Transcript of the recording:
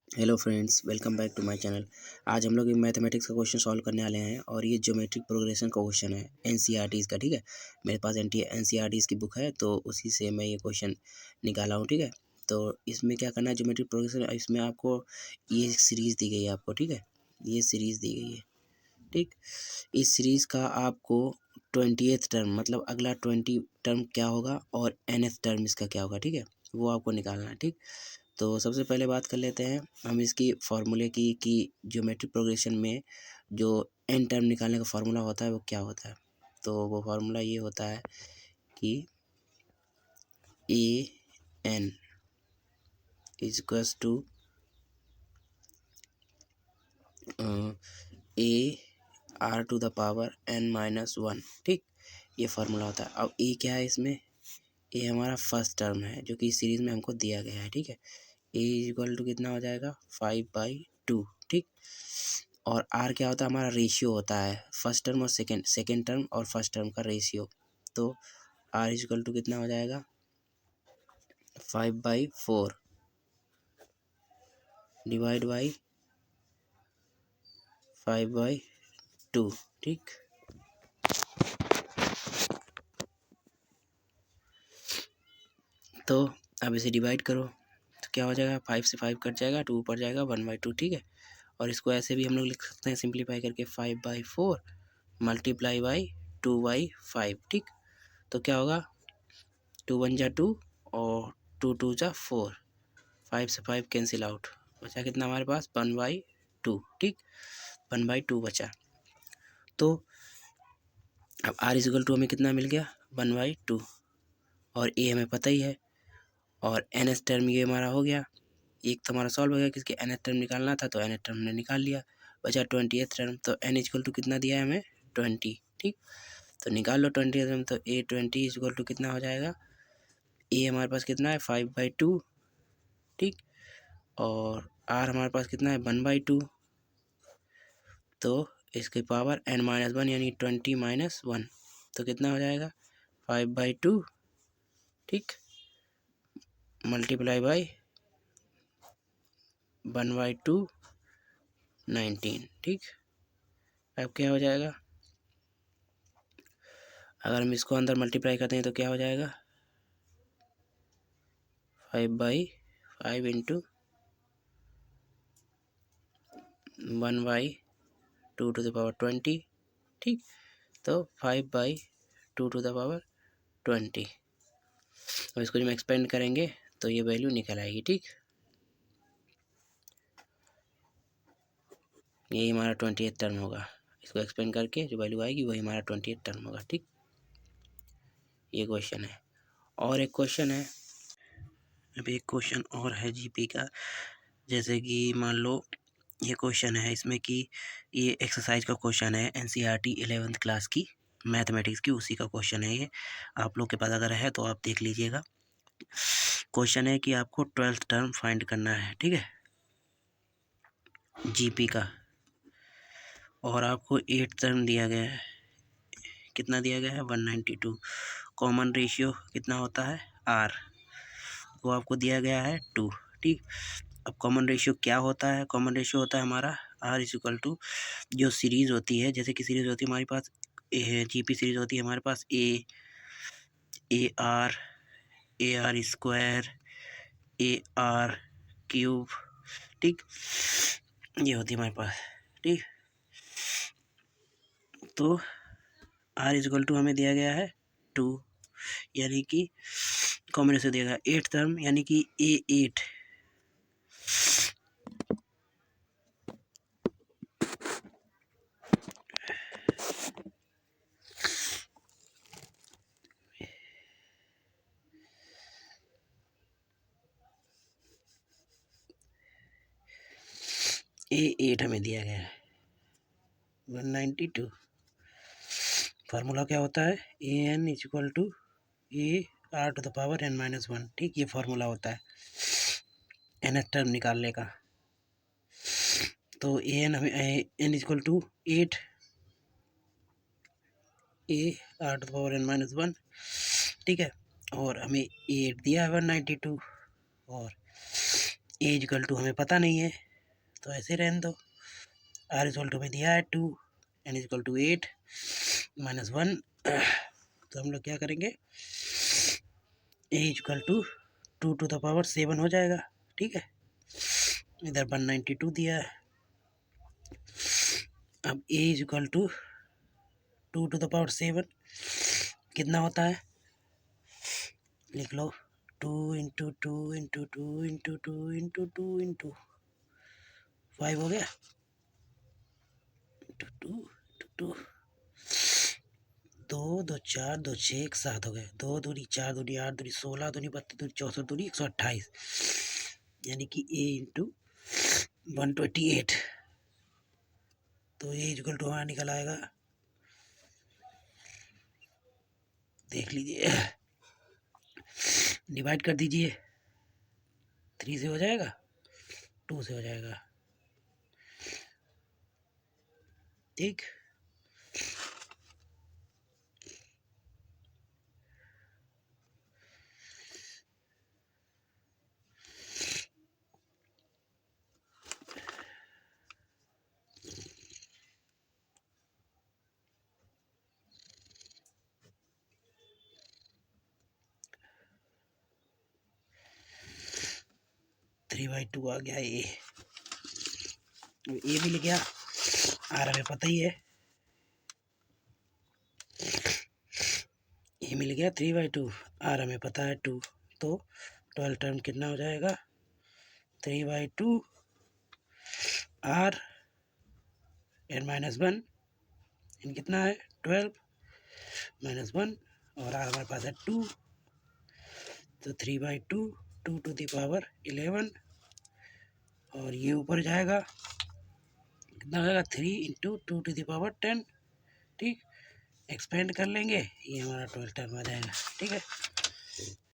Hello friends, welcome back to my channel. आज हम लोग एक मैथमेटिक्स का क्वेश्चन सॉल्व करने वाले हैं और ये ज्योमेट्रिक प्रोग्रेशन का क्वेश्चन है एनसीईआरटीज़ का। ठीक है, मेरे पास एनसीईआरटीज़ की बुक है तो उसी से मैं ये क्वेश्चन निकाला हूँ। ठीक है, तो इसमें क्या करना है, ज्योमेट्रिक प्रोग्रेशन, इसमें आपको ये सीरीज़ दी गई है आपको। ठीक है, ये सीरीज़ दी गई है। ठीक, इस सीरीज़ का आपको 20th टर्म मतलब अगला 20 टर्म क्या होगा और nth टर्म इसका क्या होगा, ठीक है, वो आपको निकालना है। ठीक, तो सबसे पहले बात कर लेते हैं हम इसकी फार्मूले की कि ज्योमेट्रिक प्रोग्रेशन में जो एन टर्म निकालने का फार्मूला होता है वो क्या होता है। तो वो फार्मूला ये होता है कि a n equals to a are to the power n minus one. ठीक, ये फार्मूला होता है। अब ए क्या है इसमें, ए हमारा फर्स्ट टर्म है जो कि इस सीरीज में हमको दिया गया है। ठीक है, ए इक्वल टू कितना हो जाएगा 5/2। ठीक, और आर क्या होता है, हमारा रेशियो होता है फर्स्ट टर्म और सेकेंड टर्म और फर्स्ट टर्म का रेशियो। तो आर इक्वल टू कितना हो जाएगा 5/4 डिवाइड बाई 5/2। ठीक, तो अब इसे डिवाइड करो तो क्या हो जाएगा, 5 से 5 कट जाएगा, 2 ऊपर जाएगा, 1/2। ठीक है, और इसको ऐसे भी हम लोग लिख सकते हैं सिंप्लीफाई करके 5/4 मल्टीप्लाई बाई 2/5। ठीक, तो क्या होगा 2 1 जा 2 और 2 2 जा 4, 5 से 5 कैंसिल आउट, बचा कितना हमारे पास 1/2। ठीक, 1/2 बचा। तो अब आर इजिकल टू हमें कितना मिल गया 1/2 और ए हमें पता ही है और एन एस टर्म ये हमारा हो गया। एक तो हमारा सॉल्व हो गया किसके एन एस टर्म निकालना था तो एन एस टर्म ने निकाल लिया, बचा 20th टर्म। तो एन इजिकल टू कितना दिया है हमें 20। ठीक, तो निकाल लो 20th टर्म। तो ए 20 इजिकल टू कितना हो जाएगा, ए हमारे पास कितना है 5/2। ठीक, और आर हमारे पास कितना है 1/2। तो इसकी पावर n-1 यानी 20 - 1 तो कितना हो जाएगा 5/2। ठीक, मल्टीप्लाई बाई 1/2 19। ठीक, अब क्या हो जाएगा, अगर हम इसको अंदर मल्टीप्लाई करते हैं तो क्या हो जाएगा 5/5 इंटू 1/2 टू द पावर 20। ठीक, तो 5/2 टू द पावर 20। अब इसको जब हम एक्सपेंड करेंगे तो ये वैल्यू निकल आएगी। ठीक, यही हमारा 20th टर्म होगा। इसको एक्सपेंड करके जो वैल्यू आएगी वही हमारा 20th टर्म होगा। ठीक, ये क्वेश्चन है। और एक क्वेश्चन है, अभी एक क्वेश्चन और है जीपी का। जैसे कि मान लो ये क्वेश्चन है इसमें कि ये एक्सरसाइज का क्वेश्चन है एनसीईआरटी 11th क्लास की मैथमेटिक्स की, उसी का क्वेश्चन है ये। आप लोग के पास अगर है तो आप देख लीजिएगा। क्वेश्चन है कि आपको 12th टर्म फाइंड करना है। ठीक है, जीपी का, और आपको 8th टर्म दिया गया है। कितना दिया गया है 192। कॉमन रेशियो कितना होता है आर, वो आपको दिया गया है 2। ठीक, अब कॉमन रेशियो क्या होता है, कॉमन रेशियो होता है हमारा आर इज इक्वल टू जो सीरीज़ होती है, जैसे कि सीरीज़ होती है हमारे पास जीपी सीरीज़ होती है हमारे पास a r square, a r cube. ठीक, ये होती है हमारे पास। ठीक, तो आर इज इक्वल टू हमें दिया गया है 2, यानी कि कॉमन रेशियो दिया गया 8th टर्म यानी कि A8। A8 हमें दिया गया है 192। फार्मूला क्या होता है a n is equal to a are to the power n-1। ठीक, ये फार्मूला होता है एन टर्म निकालने का। तो ए एन हमें N is equal to 8 A are to the power n-1। ठीक है, और हमें 8 दिया है 192 और ए इक्वल टू हमें पता नहीं है तो ऐसे रहने दो। आर इक्वल टू में दिया है 2, एन इक्वल टू 8 -1। तो हम लोग क्या करेंगे, ए इक्वल टू 2⁻7 हो जाएगा। ठीक है, इधर 192 दिया है। अब ए इक्वल टू 2⁻7 कितना होता है, लिख लो 2 × 2 × 2 × 2 × 2 × 5 हो गया। 2 2 2 2 4 2 6 1 7 हो गए। 2 दूनी 4 दूनी 8 दूनी 16 दूनी 32 दूनी 64 दूनी 128, यानी कि ए इंटू 128। तो ए इक्वल टू हमारा निकल आएगा, देख लीजिए, डिवाइड कर दीजिए, 3 से हो जाएगा, 2 से हो जाएगा। ठीक, थ्री बाई टू आ गया ए मिल गया। आर हमें पता ही है, ए मिल गया 3/2, आर हमें पता है 2। तो 12 टर्म कितना हो जाएगा, 3/2 आर एन -1, इन कितना है 12 -1, और आर हमारे पास है 2। तो 3/2 2⁻11, और ये ऊपर जाएगा, कितना होगा 3 × 2⁻10। ठीक, एक्सपेंड कर लेंगे, ये हमारा 12 टर्म आ जाएगा। ठीक है।